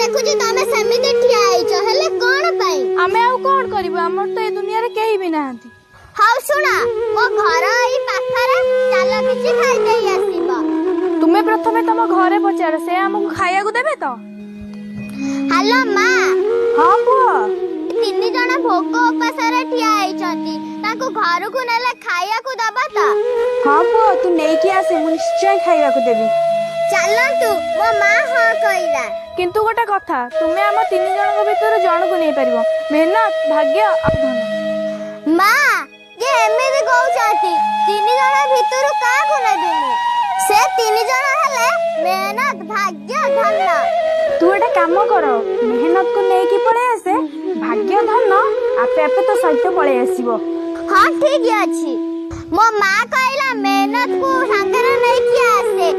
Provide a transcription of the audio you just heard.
देखुची तमे सेमिति ठिया आइछो हेले कोन पई आमे आउ कोन करबो हमर तो ए दुनिया रे केही भी नाहंती हाउ सुना मो घर ई पाखरे चाल किछि खाइ देई आसीबो तुमे प्रथमे तम घरे पचार से हमकु खाइया को देबे तो हेलो मां हां बुआ तीन जण भोग उपासरे ठिया आइछंती ताको घर को नेले खाइया को दबा त हां बुआ तू नै कि आसे मु निश्चय खाइया को देबी चलंतु मो मां हां कइला किंतु गोटे कथा तुमे हम तीन जन भीतर जन को नै परिबो मेहनत भाग्य आ धन मां ये एमेदी कहउछाती तीन जण भीतर का को नेबी मु से तीन जण हेले मेहनत भाग्य धन तू एटा काम कर मेहनत को नै कि पळे आसे भाग्य धन आपे आपे तो सहित पळे आसीबो हां ठीक अछि मो मां कहला मेहनत को संगे नै कि आसे